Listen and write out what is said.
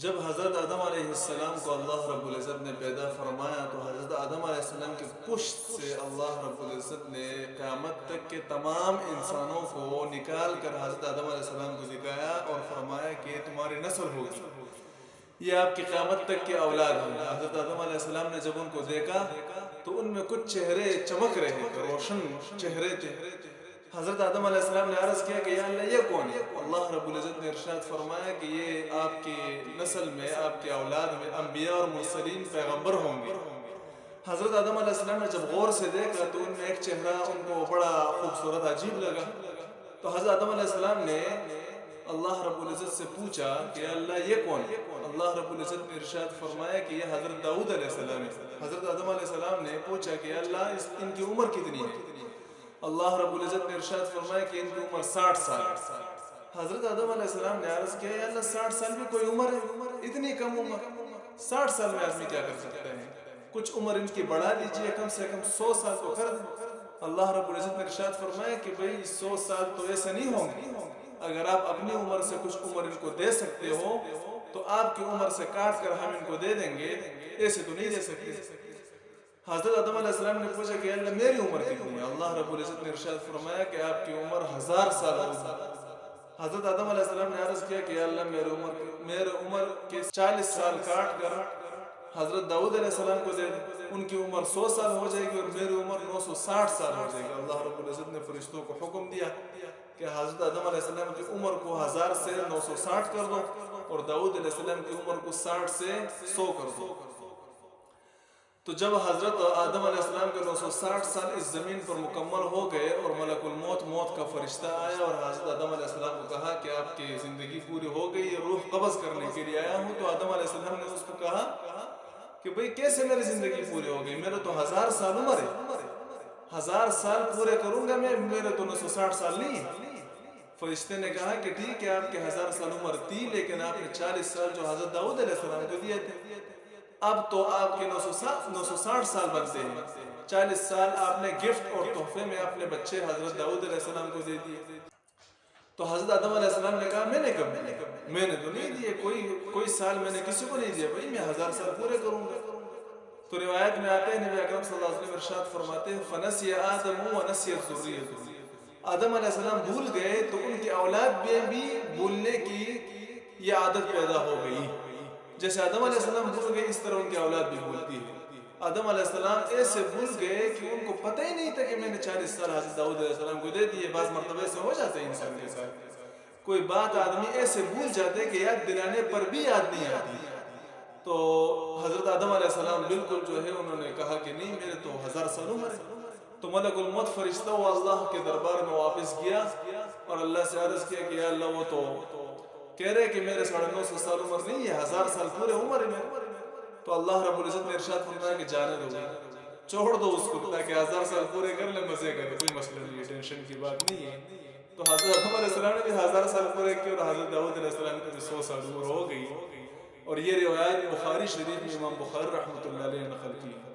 جب حضرت آدم علیہ السلام کو اللہ رب العزت نے پیدا فرمایا تو حضرت آدم علیہ السلام کی پشت سے اللہ رب العزت نے قیامت تک کے تمام انسانوں کو نکال کر حضرت آدم علیہ السلام کو دکھایا اور فرمایا کہ تمہاری نسل ہوگی، یہ آپ کی قیامت تک کے اولاد ہیں۔ حضرت آدم علیہ السلام نے جب ان کو دیکھا تو ان میں کچھ چہرے چمک رہے تھے، روشن چہرے تھے۔ حضرت آدم علیہ السلام نے عرض کیا کہ یا اللہ یہ کون ہے؟ اللہ رب العزت نے ارشاد فرمایا کہ یہ آپ کی نسل میں، آپ کے اولاد میں انبیاء اور مرسلین پیغمبر ہوں گے۔ حضرت آدم علیہ السلام نے جب غور سے دیکھا تو ان میں ایک چہرہ ان کو بڑا خوبصورت عجیب لگا، تو حضرت آدم علیہ السلام نے اللہ رب العزت سے پوچھا کہ اللہ یہ کون ہے؟ اللہ رب العزت نے ارشاد فرمایا کہ یہ حضرت داؤد علیہ السلام ہے۔ حضرت آدم علیہ السلام نے پوچھا کہ اللہ ان کی عمر کتنی ہے؟ اللہ رب العزت نے ارشاد فرمایا کہ ان کی عمر 60 سال۔ حضرت آدم علیہ السلام نے عرض کیا یا اللہ 60 سال بھی کوئی عمر ہے؟ اتنی کم عمر، 60 سال میں آدمی کیا کر سکتا ہے؟ کچھ عمر ان کی بڑھا دیجئے، کم سے کم 100 سال تو کر دیں۔ اللہ رب العزت نے ارشاد فرمایا کہ بھئی 100 سال تو ایسے نہیں ہوں گے، اگر آپ اپنی عمر سے کچھ عمر ان کو دے سکتے ہو تو آپ کی عمر سے کاٹ کر ہم ان کو دے دیں گے، ایسے تو نہیں دے سکتے۔ حضرت آدم علیہ السلام نے پوچھا کہ اللہ میری عمر کتنی ہے؟ اللہ رب العزت نے ارشاد فرمایا کہ آپ کی عمر 1000 سال ہوگی۔ حضرت آدم علیہ السلام نے عرض کیا کہ اللہ میرے عمر کے 40 سال کاٹ کر حضرت داؤد علیہ السلام کو دے دیں، ان کی عمر 100 سال ہو جائے گی اور میری عمر 960 سال ہو جائے گی۔ اللہ رب العزت نے فرشتوں کو حکم دیا کہ حضرت آدم علیہ السلام کی عمر کو 1000 سے 960 کر دو اور داؤد علیہ السلام کی عمر کو 60 سے 100 کر دو۔ تو جب حضرت آدم علیہ السلام کے 960 سال اس زمین پر مکمل ہو گئے اور ملک الموت موت کا فرشتہ آیا اور حضرت آدم علیہ السلام کو کہا کہ آپ کی زندگی پوری ہو گئی، روح قبض کرنے کے لیے آیا ہوں، تو آدم علیہ السلام نے اس کو کہا کہ بھئی کیسے میری زندگی پوری ہو گئی؟ میرے تو 1000 سال عمر ہے، 1000 سال پورے کروں گا میں، میرے تو 960 سال نہیں ہے۔ فرشتے نے کہا کہ ٹھیک ہے آپ کے 1000 سال عمر تھی، لیکن آپ نے 40 سال جو حضرت داؤد علیہ السلام کو دیے تھے، اب تو آپ کے 960 سال بنتے ہیں۔ 40 سال آپ نے گفٹ اور تحفے میں اپنے بچے حضرت داؤد علیہ السلام کو دے دیے۔ تو حضرت آدم علیہ السلام نے کہا میں نے تو نہیں دیے، کوئی سال میں نے کسی کو نہیں دیا، بھائی میں 1000 سال پورے کروں گا۔ تو روایت میں آتے ہیں نبی اکرم صلی اللہ علیہ وسلم ارشاد فرماتے ہیں فَنَسِيَ آدَمُ وَنَسِيَتْ ذُرِّيَّتُهُ، آدم علیہ السلام بھول گئے تو ان کی اولاد میں بھی بھولنے کی یہ عادت پیدا ہو گئی۔ جیسے آدم علیہ السلام بھول گئے اس طرح ان کی اولاد بھی بھولتی ہے۔ آدم علیہ السلام ایسے بھول گئے کہ ان کو پتہ ہی نہیں تھا کہ میں نے 40 سال حضرت داؤد علیہ السلام کو دے دیے۔ بعض مرتبہ سے ہو جاتے ہیں انسان کے ساتھ، کوئی بات آدمی ایسے بھول جاتے کہ یاد دلانے پر بھی یاد نہیں آتی۔ تو حضرت آدم علیہ السلام بالکل جو ہے انہوں نے کہا کہ نہیں میرے تو 1000 سال عمر ہے۔ تو ملک الموت فرشتہ وہ اللہ کے دربار میں واپس گیا اور اللہ سے عرض کیا کہ یا اللہ وہ تو کہہ رہے کہ میرے 950 سال عمر نہیں ہے، 1000 سال پورے عمر ہے۔ تو اللہ رب العزت نے ارشاد فرمایا کہ جانے دو، چھوڑ دو اس کو تاکہ 1000 سال پورے کر لے، مزے کرے، کوئی مسئلہ نہیں ہے، ٹینشن کی بات نہیں ہے۔ تو حضرت آدم علیہ السلام نے بھی 1000 سال پورے کیے اور حضرت داؤد علیہ السلام کی بھی 100 سال عمر ہو گئی۔ اور یہ روایت بخاری شریف میں امام بخاری رحمۃ اللہ علیہ نے نقل کی ہے۔